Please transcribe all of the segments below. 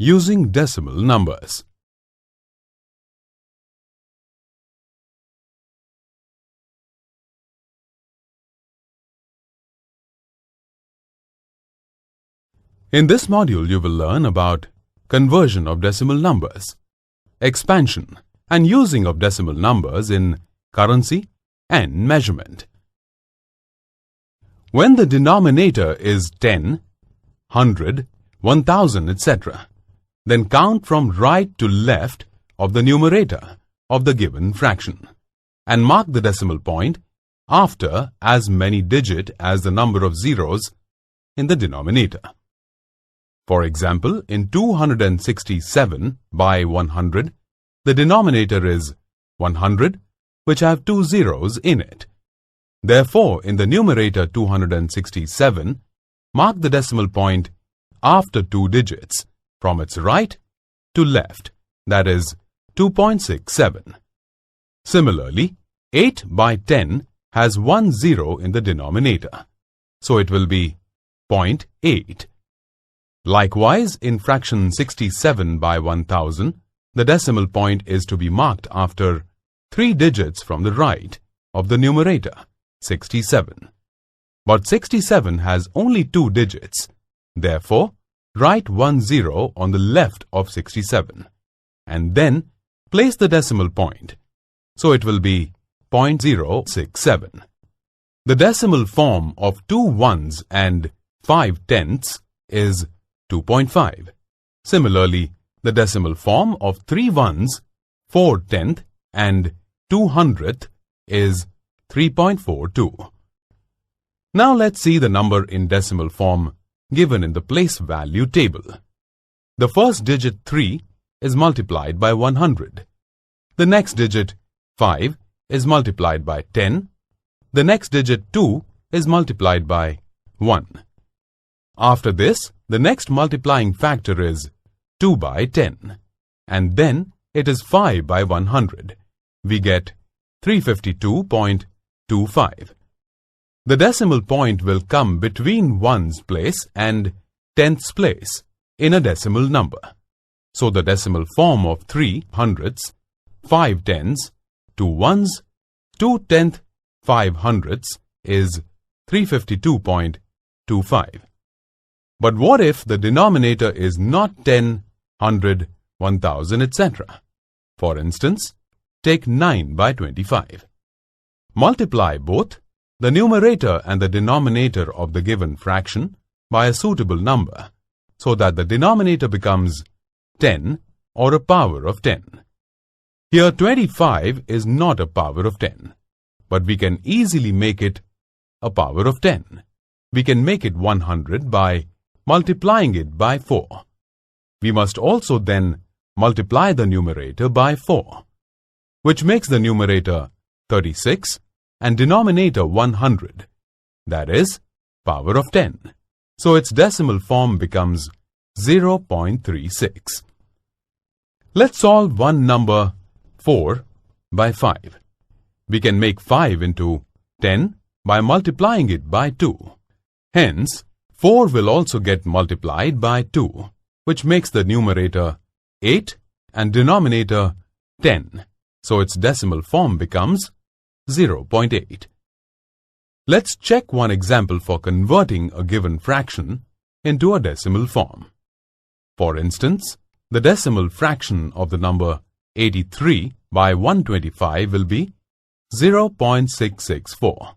Using decimal numbers. In this module, you will learn about conversion of decimal numbers, expansion and using of decimal numbers in currency and measurement. When the denominator is 10, 100, 1000, etc., then count from right to left of the numerator of the given fraction and mark the decimal point after as many digits as the number of zeros in the denominator. For example, in 267 by 100, the denominator is 100, which have 2 zeros in it. Therefore, in the numerator 267, mark the decimal point after 2 digits from its right to left, that is 2.67. Similarly, 8 by 10 has 1 zero in the denominator, so it will be 0.8. Likewise, in fraction 67 by 1000, the decimal point is to be marked after 3 digits from the right of the numerator, 67. But 67 has only 2 digits. Therefore, write 1 zero on the left of 67 and then place the decimal point. So it will be 0.067. The decimal form of 2 ones and 5 tenths is 2.5. Similarly, the decimal form of 3 ones, 4 tenths and 2 hundredths is 3.42. Now let's see the number in decimal form given in the place value table. The first digit 3 is multiplied by 100. The next digit 5 is multiplied by 10. The next digit 2 is multiplied by 1. After this, the next multiplying factor is 2 by 10, and then it is 5 by 100. We get 352.25. The decimal point will come between ones place and tenths place in a decimal number. So the decimal form of 3 hundredths, 5 tenths, 2 ones, 2 tenths, 5 hundredths is 352.25. But what if the denominator is not 10, 100, 1000, etc.? For instance, take 9 by 25. Multiply both the numerator and the denominator of the given fraction by a suitable number so that the denominator becomes 10 or a power of 10. Here 25 is not a power of 10, but we can easily make it a power of 10. We can make it 100 by multiplying it by 4. We must also then multiply the numerator by 4, which makes the numerator 36 and denominator 100, that is, power of 10. So its decimal form becomes 0.36. Let's solve one number 4 by 5. We can make 5 into 10 by multiplying it by 2. Hence, 4 will also get multiplied by 2, which makes the numerator 8 and denominator 10. So its decimal form becomes 0.8. Let's check one example for converting a given fraction into a decimal form. For instance, the decimal fraction of the number 83 by 125 will be 0.664.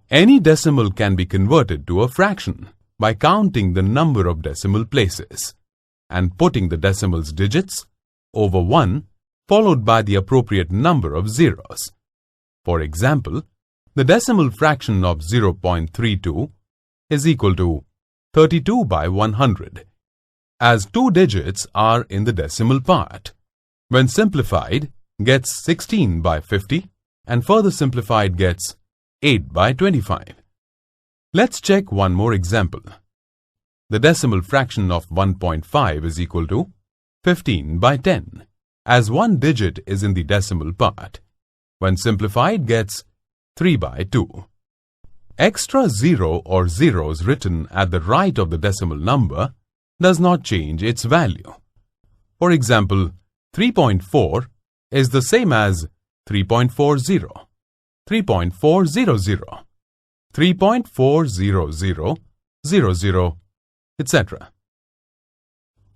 Any decimal can be converted to a fraction by counting the number of decimal places and putting the decimal's digits over 1 followed by the appropriate number of zeros. For example, the decimal fraction of 0.32 is equal to 32 by 100, as 2 digits are in the decimal part. When simplified, gets 16 by 50 and further simplified gets 8 by 25. Let's check one more example. The decimal fraction of 1.5 is equal to 15 by 10, as 1 digit is in the decimal part. When simplified gets 3 by 2. Extra 0 or zeros written at the right of the decimal number does not change its value. For example, 3.4 is the same as 3.40, 3.400, 3.40000, etc.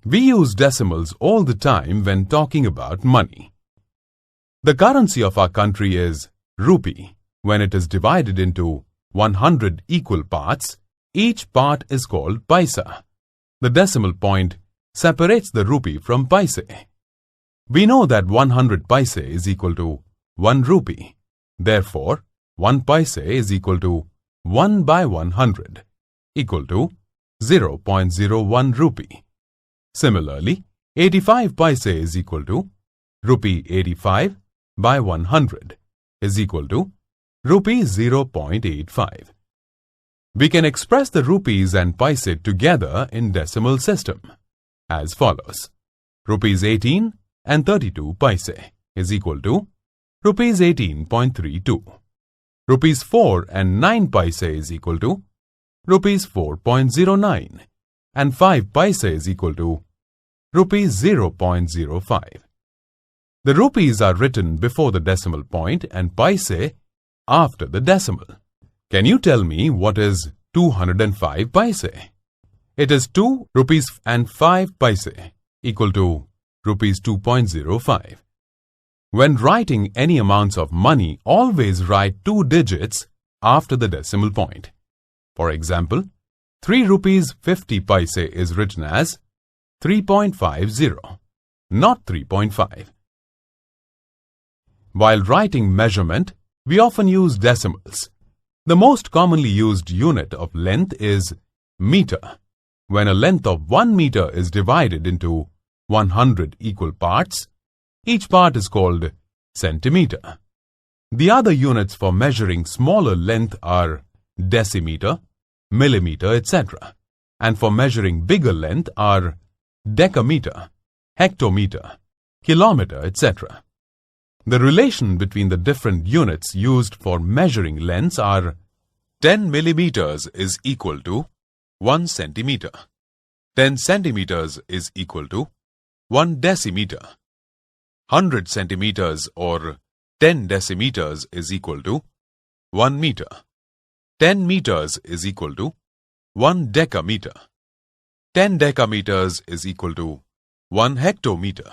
We use decimals all the time when talking about money. The currency of our country is rupee. When it is divided into 100 equal parts, each part is called paisa. The decimal point separates the rupee from paise. We know that 100 paise is equal to 1 rupee. Therefore, 1 paise is equal to 1 by 100, equal to 0.01 rupee. Similarly, 85 paise is equal to rupee 85 by 100 is equal to rupee 0.85. We can express the rupees and paise together in decimal system as follows. Rupees 18 and 32 paise is equal to rupees 18.32. Rupees 4 and 9 paise is equal to rupees 4.09 and 5 paise is equal to rupees 0.05. The rupees are written before the decimal point and paise after the decimal. Can you tell me what is 205 paise? It is 2 rupees and 5 paise equal to rupees 2.05. When writing any amounts of money, always write 2 digits after the decimal point. For example, 3 rupees 50 paise is written as 3.50, not 3.5. While writing measurement, we often use decimals. The most commonly used unit of length is meter. When a length of 1 meter is divided into 100 equal parts, each part is called centimeter. The other units for measuring smaller length are decimeter, millimeter, etc. And for measuring bigger length are decameter, hectometer, kilometer, etc. The relation between the different units used for measuring lengths are 10 millimeters is equal to 1 centimeter. 10 centimeters is equal to 1 decimeter. 100 centimeters or 10 decimeters is equal to 1 meter. 10 meters is equal to 1 decameter. 10 decameters is equal to 1 hectometer.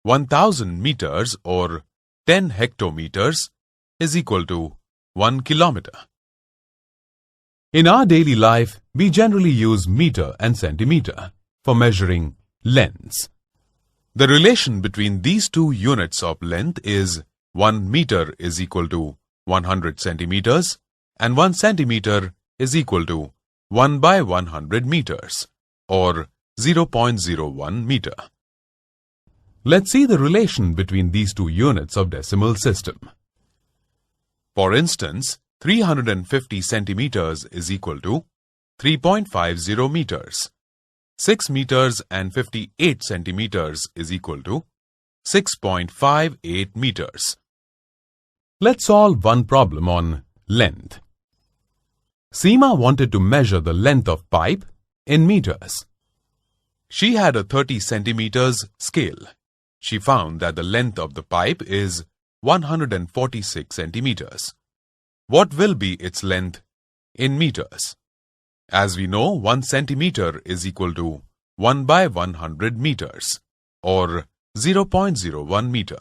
1000 meters or 10 hectometers is equal to 1 kilometer. In our daily life, we generally use meter and centimeter for measuring lengths. The relation between these two units of length is 1 meter is equal to 100 centimeters and 1 centimeter is equal to 1 by 100 meters or 0.01 meter. Let's see the relation between these two units of decimal system. For instance, 350 centimeters is equal to 3.50 meters. 6 meters and 58 centimeters is equal to 6.58 meters. Let's solve one problem on length. Seema wanted to measure the length of pipe in meters. She had a 30 centimeters scale. She found that the length of the pipe is 146 centimeters. What will be its length in meters? As we know, 1 centimeter is equal to 1 by 100 meters or 0.01 meter.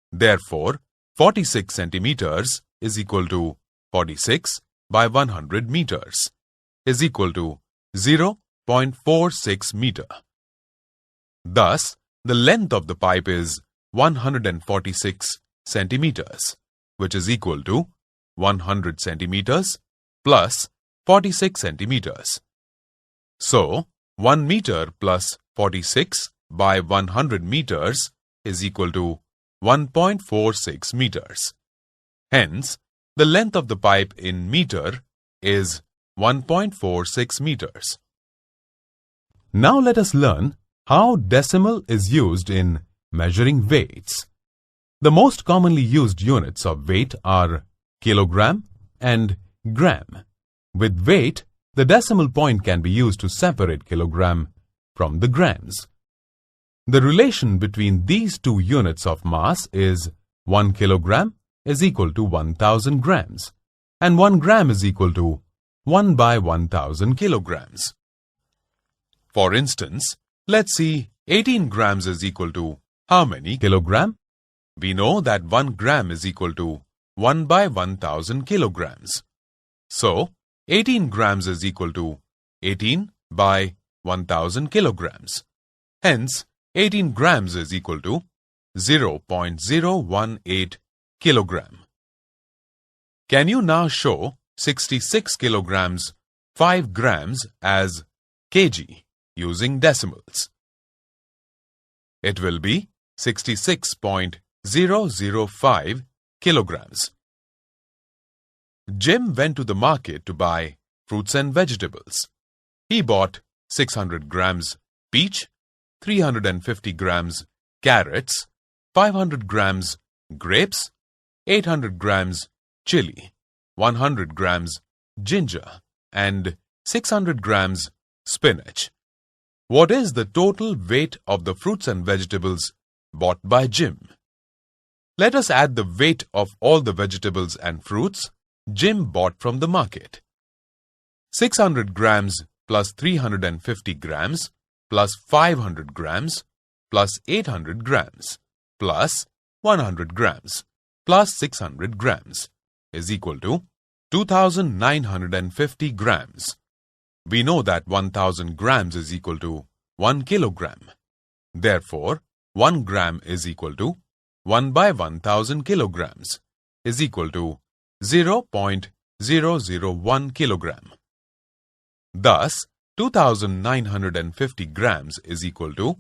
Therefore, 46 centimeters is equal to 46 by 100 meters is equal to 0.46 meter. Thus, the length of the pipe is 146 centimeters, which is equal to 100 centimeters plus 46 centimeters. So, 1 meter plus 46 by 100 meters is equal to 1.46 meters. Hence, the length of the pipe in meter is 1.46 meters. Now let us learn how decimal is used in measuring weights. The most commonly used units of weight are kilogram and gram. With weight, The decimal point can be used to separate kilogram from the grams. The relation between these two units of mass is 1 kilogram is equal to 1000 grams and 1 gram is equal to 1 by 1000 kilograms. For instance, let's see 18 grams is equal to how many kilogram? We know that 1 gram is equal to 1 by 1000 kilograms. So, 18 grams is equal to 18 by 1000 kilograms. Hence, 18 grams is equal to 0.018 kilogram. Can you now show 66 kilograms 5 grams as kg using decimals? It will be 66.005 kilograms. Jim went to the market to buy fruits and vegetables. He bought 600 grams peach, 350 grams carrots, 500 grams grapes, 800 grams chili, 100 grams ginger, and 600 grams spinach. What is the total weight of the fruits and vegetables bought by Jim? Let us add the weight of all the vegetables and fruits Jim bought from the market. 600 grams plus 350 grams plus 500 grams plus 800 grams plus 100 grams plus 600 grams is equal to 2950 grams. We know that 1000 grams is equal to 1 kilogram. Therefore, 1 gram is equal to 1 by 1000 kilograms is equal to 0.001 kilogram. Thus, 2950 grams is equal to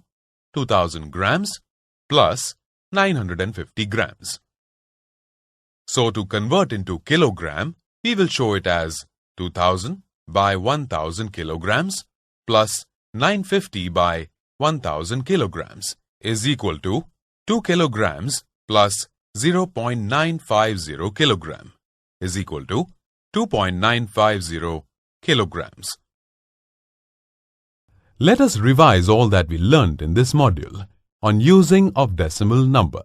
2000 grams plus 950 grams. So, to convert into kilogram, we will show it as 2000 by 1000 kilograms plus 950 by 1000 kilograms is equal to 2 kilograms plus 0.950 kilogram is equal to 2.950 kilograms. Let us revise all that we learned in this module on using of decimal number.